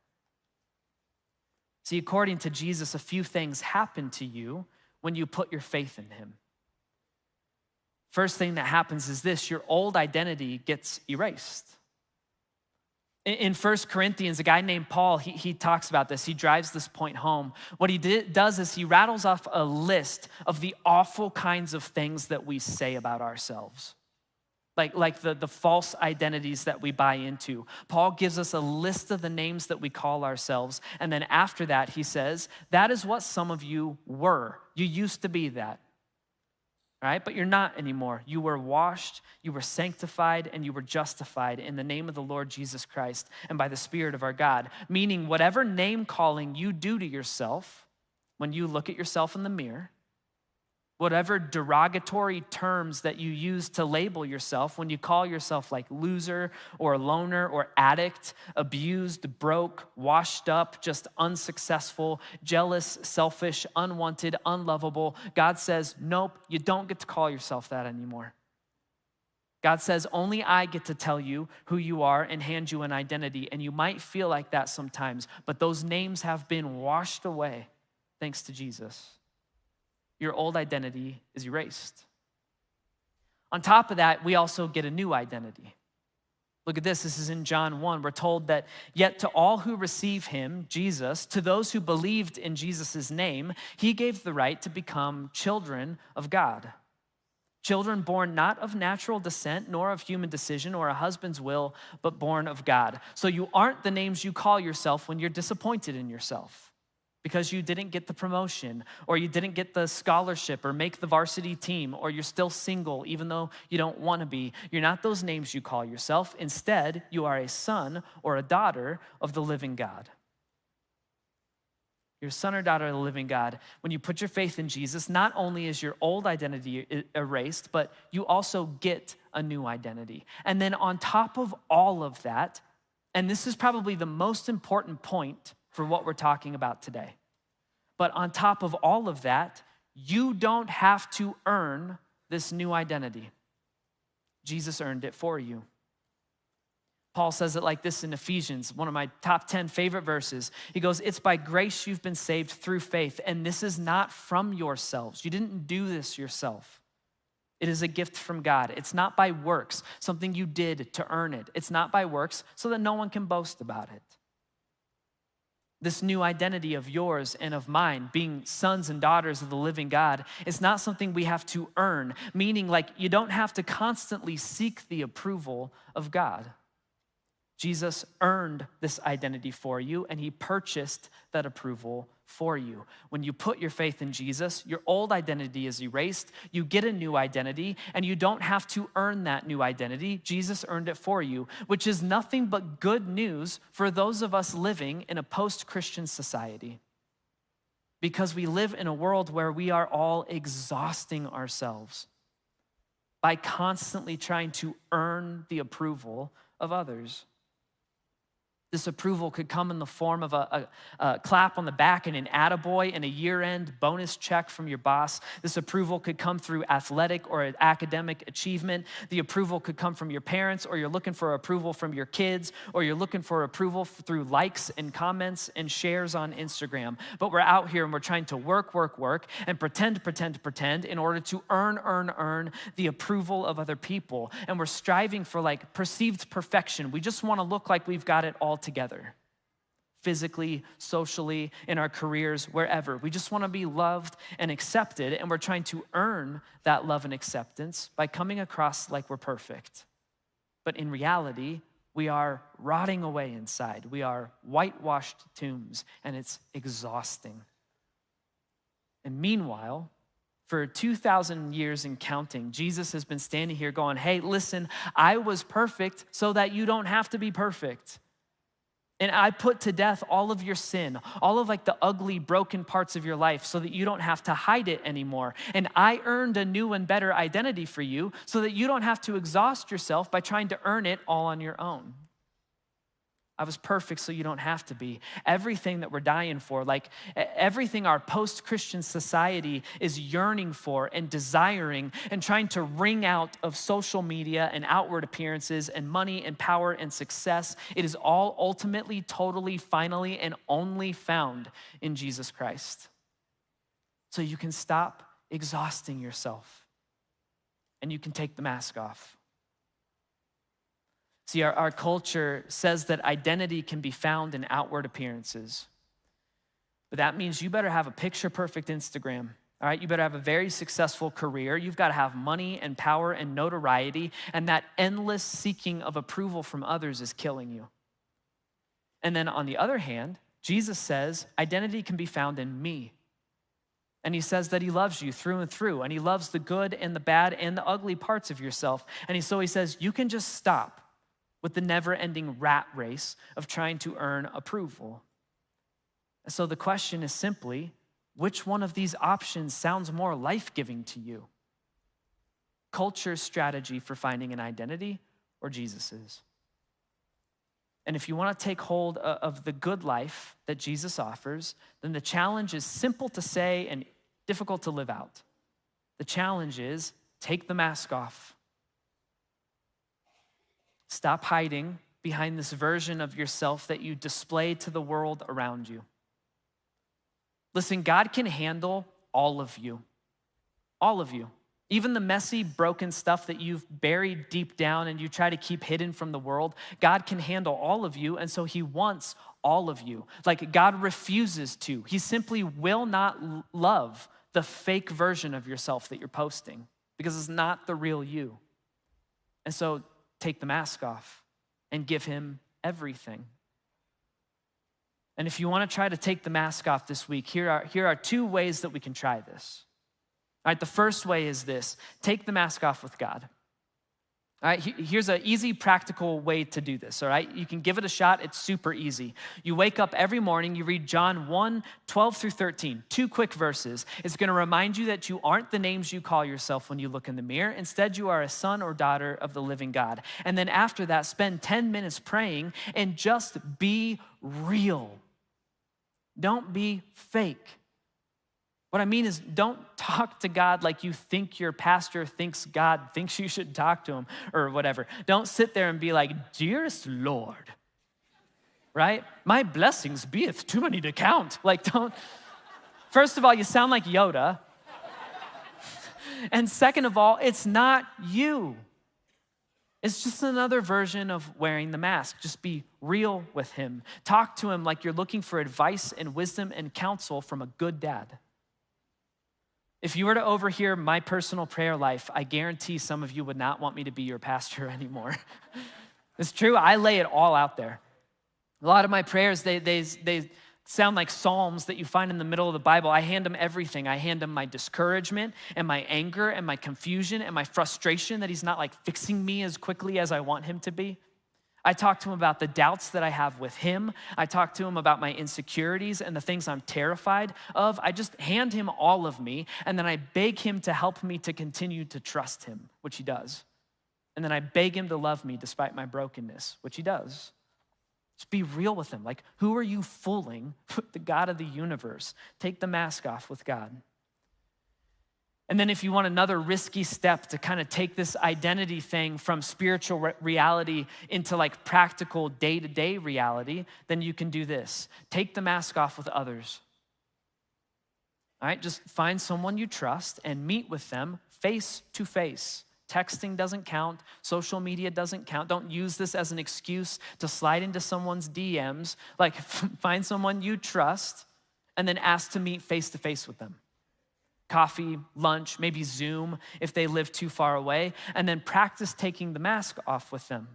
See, according to Jesus, a few things happen to you when you put your faith in him. First thing that happens is this: your old identity gets erased. In 1 Corinthians, a guy named Paul, he talks about this. He drives this point home. What he does is he rattles off a list of the awful kinds of things that we say about ourselves. Like the false identities that we buy into. Paul gives us a list of the names that we call ourselves. And then after that, he says, that is what some of you were. You used to be that, right? But you're not anymore. You were washed, you were sanctified, and you were justified in the name of the Lord Jesus Christ and by the Spirit of our God. Meaning whatever name calling you do to yourself when you look at yourself in the mirror, whatever derogatory terms that you use to label yourself when you call yourself like loser or loner or addict, abused, broke, washed up, just unsuccessful, jealous, selfish, unwanted, unlovable, God says, nope, you don't get to call yourself that anymore. God says, only I get to tell you who you are and hand you an identity. And you might feel like that sometimes, but those names have been washed away thanks to Jesus. Your old identity is erased. On top of that, we also get a new identity. Look at this. This is in John 1. We're told that, yet to all who receive him, Jesus, to those who believed in Jesus' name, he gave the right to become children of God. Children born not of natural descent, nor of human decision or a husband's will, but born of God. So you aren't the names you call yourself when you're disappointed in yourself, because you didn't get the promotion, or you didn't get the scholarship, or make the varsity team, or you're still single even though you don't want to be. You're not those names you call yourself. Instead, you are a son or a daughter of the living God. You're a son or daughter of the living God. When you put your faith in Jesus, not only is your old identity erased, but you also get a new identity. And then on top of all of that, and this is probably the most important point for what we're talking about today. But on top of all of that, you don't have to earn this new identity. Jesus earned it for you. Paul says it like this in Ephesians, one of my top 10 favorite verses. He goes, it's by grace you've been saved through faith, and this is not from yourselves. You didn't do this yourself. It is a gift from God. It's not by works, something you did to earn it. It's not by works so that no one can boast about it. This new identity of yours and of mine, being sons and daughters of the living God, is not something we have to earn, meaning like you don't have to constantly seek the approval of God. Jesus earned this identity for you, and he purchased that approval for you. When you put your faith in Jesus, your old identity is erased, you get a new identity, and you don't have to earn that new identity. Jesus earned it for you, which is nothing but good news for those of us living in a post-Christian society. Because we live in a world where we are all exhausting ourselves by constantly trying to earn the approval of others. This approval could come in the form of a clap on the back and an attaboy and a year-end bonus check from your boss. This approval could come through athletic or academic achievement. The approval could come from your parents, or you're looking for approval from your kids, or you're looking for approval through likes and comments and shares on Instagram. But we're out here and we're trying to work, and pretend in order to earn the approval of other people. And we're striving for like perceived perfection. We just want to look like we've got it all together, physically, socially, in our careers, wherever. We just want to be loved and accepted, and we're trying to earn that love and acceptance by coming across like we're perfect. But in reality, we are rotting away inside. We are whitewashed tombs, and it's exhausting. And meanwhile, for 2,000 years and counting, Jesus has been standing here going, hey, listen, I was perfect so that you don't have to be perfect. And I put to death all of your sin, all of like the ugly, broken parts of your life so that you don't have to hide it anymore. And I earned a new and better identity for you so that you don't have to exhaust yourself by trying to earn it all on your own. I was perfect so you don't have to be. Everything that we're dying for, like everything our post-Christian society is yearning for and desiring and trying to wring out of social media and outward appearances and money and power and success, it is all ultimately, totally, finally, and only found in Jesus Christ. So you can stop exhausting yourself and you can take the mask off. See, our culture says that identity can be found in outward appearances. But that means you better have a picture-perfect Instagram, all right? You better have a very successful career. You've got to have money and power and notoriety, and that endless seeking of approval from others is killing you. And then on the other hand, Jesus says identity can be found in me. And he says that he loves you through and through, and he loves the good and the bad and the ugly parts of yourself. And so he says, you can just stop with the never-ending rat race of trying to earn approval. And so the question is simply, which one of these options sounds more life-giving to you? Culture's strategy for finding an identity or Jesus's? And if you want to take hold of the good life that Jesus offers, then the challenge is simple to say and difficult to live out. The challenge is take the mask off. Stop hiding behind this version of yourself that you display to the world around you. Listen, God can handle all of you. All of you. Even the messy, broken stuff that you've buried deep down and you try to keep hidden from the world, God can handle all of you, and so he wants all of you. Like God refuses to. He simply will not love the fake version of yourself that you're posting because it's not the real you. And so take the mask off and give him everything. And if you want to try to take the mask off this week, here are two ways that we can try this. All right, the first way is this: take the mask off with God. All right, here's an easy, practical way to do this, all right? You can give it a shot. It's super easy. You wake up every morning, you read John 1, 12 through 13, 2 quick verses. It's gonna remind you that you aren't the names you call yourself when you look in the mirror. Instead, you are a son or daughter of the living God. And then after that, spend 10 minutes praying and just be real. Don't be fake. What I mean is, don't talk to God like you think your pastor thinks God thinks you should talk to him or whatever. Don't sit there and be like, dearest Lord, right? My blessings beeth too many to count. Like, don't. First of all, you sound like Yoda. And second of all, it's not you. It's just another version of wearing the mask. Just be real with him. Talk to him like you're looking for advice and wisdom and counsel from a good dad. If you were to overhear my personal prayer life, I guarantee some of you would not want me to be your pastor anymore. It's true. I lay it all out there. A lot of my prayers, they sound like psalms that you find in the middle of the Bible. I hand him everything. I hand him my discouragement and my anger and my confusion and my frustration that he's not like fixing me as quickly as I want him to be. I talk to him about the doubts that I have with him. I talk to him about my insecurities and the things I'm terrified of. I just hand him all of me, and then I beg him to help me to continue to trust him, which he does. And then I beg him to love me despite my brokenness, which he does. Just be real with him. Like, who are you fooling? The God of the universe. Take the mask off with God. And then if you want another risky step to kind of take this identity thing from spiritual reality into like practical day-to-day reality, then you can do this. Take the mask off with others. All right, just find someone you trust and meet with them face to face. Texting doesn't count. Social media doesn't count. Don't use this as an excuse to slide into someone's DMs. Like, find someone you trust and then ask to meet face to face with them. Coffee, lunch, maybe Zoom if they live too far away, and then practice taking the mask off with them.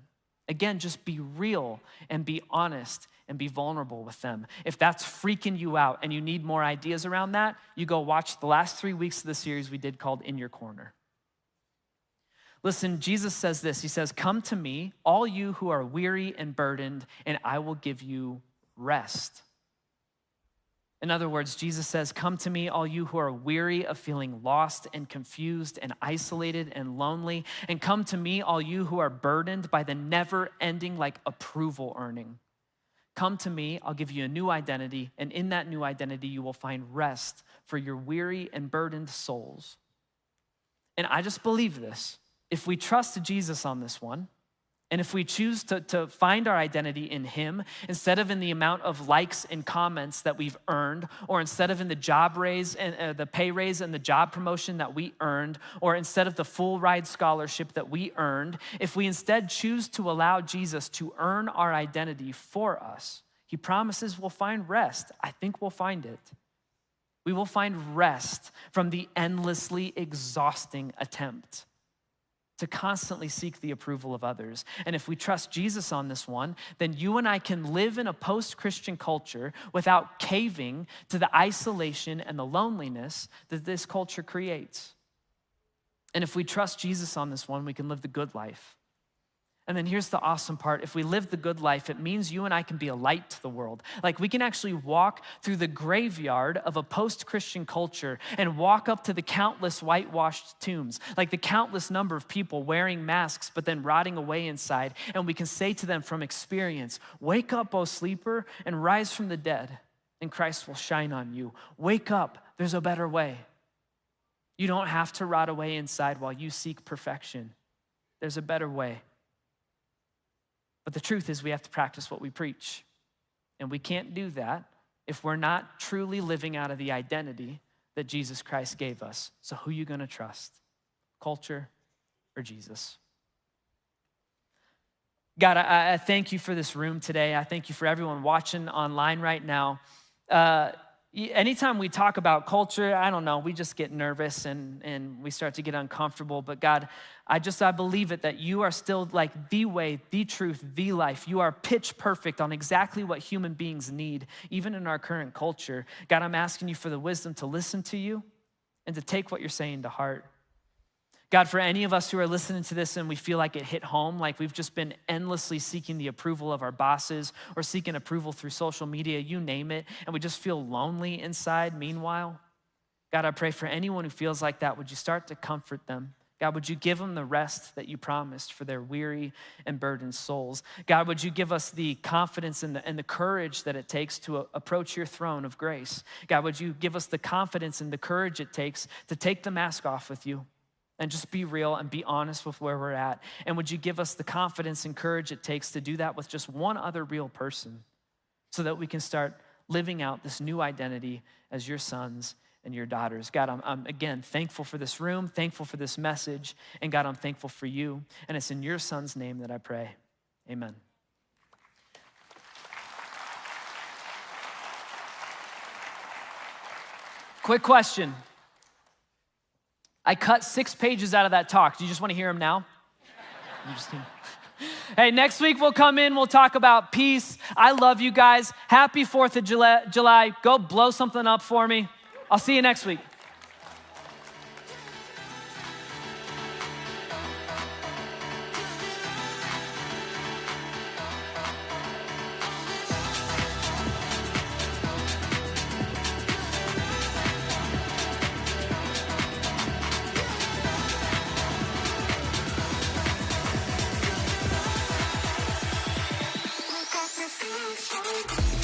Again, just be real and be honest and be vulnerable with them. If that's freaking you out and you need more ideas around that, you go watch the last 3 weeks of the series we did called In Your Corner. Listen, Jesus says this. He says, "Come to me, all you who are weary and burdened, and I will give you rest." In other words, Jesus says, "Come to me, all you who are weary of feeling lost and confused and isolated and lonely. And come to me, all you who are burdened by the never-ending like approval earning. Come to me, I'll give you a new identity. And in that new identity, you will find rest for your weary and burdened souls." And I just believe this. If we trust Jesus on this one, and if we choose to find our identity in him, instead of in the amount of likes and comments that we've earned, or instead of in the job raise and the pay raise and the job promotion that we earned, or instead of the full ride scholarship that we earned, if we instead choose to allow Jesus to earn our identity for us, he promises we'll find rest. I think we'll find it. We will find rest from the endlessly exhausting attempt to constantly seek the approval of others. And if we trust Jesus on this one, then you and I can live in a post-Christian culture without caving to the isolation and the loneliness that this culture creates. And if we trust Jesus on this one, we can live the good life. And then here's the awesome part. If we live the good life, it means you and I can be a light to the world. Like, we can actually walk through the graveyard of a post-Christian culture and walk up to the countless whitewashed tombs, like the countless number of people wearing masks but then rotting away inside. And we can say to them from experience, "Wake up, O sleeper, and rise from the dead, and Christ will shine on you." Wake up, there's a better way. You don't have to rot away inside while you seek perfection. There's a better way. But the truth is we have to practice what we preach. And we can't do that if we're not truly living out of the identity that Jesus Christ gave us. So who are you going to trust? Culture or Jesus? God, I thank you for this room today. I thank you for everyone watching online right now. Anytime we talk about culture, I don't know, we just get nervous and we start to get uncomfortable. But God, I believe it that you are still like the way, the truth, the life. You are pitch perfect on exactly what human beings need, even in our current culture. God, I'm asking you for the wisdom to listen to you and to take what you're saying to heart. God, for any of us who are listening to this and we feel like it hit home, like we've just been endlessly seeking the approval of our bosses or seeking approval through social media, you name it, and we just feel lonely inside meanwhile, God, I pray for anyone who feels like that, would you start to comfort them? God, would you give them the rest that you promised for their weary and burdened souls? God, would you give us the confidence and the courage that it takes to approach your throne of grace? God, would you give us the confidence and the courage it takes to take the mask off with you and just be real and be honest with where we're at? And would you give us the confidence and courage it takes to do that with just one other real person so that we can start living out this new identity as your sons and your daughters? God, I'm again thankful for this room, thankful for this message, and God, I'm thankful for you. And it's in your son's name that I pray. Amen. Quick question. I cut 6 pages out of that talk. Do you just want to hear them now? I'm just kidding. Hey, next week we'll come in, we'll talk about peace. I love you guys. Happy 4th of July. Go blow something up for me. I'll see you next week. Got me feeling so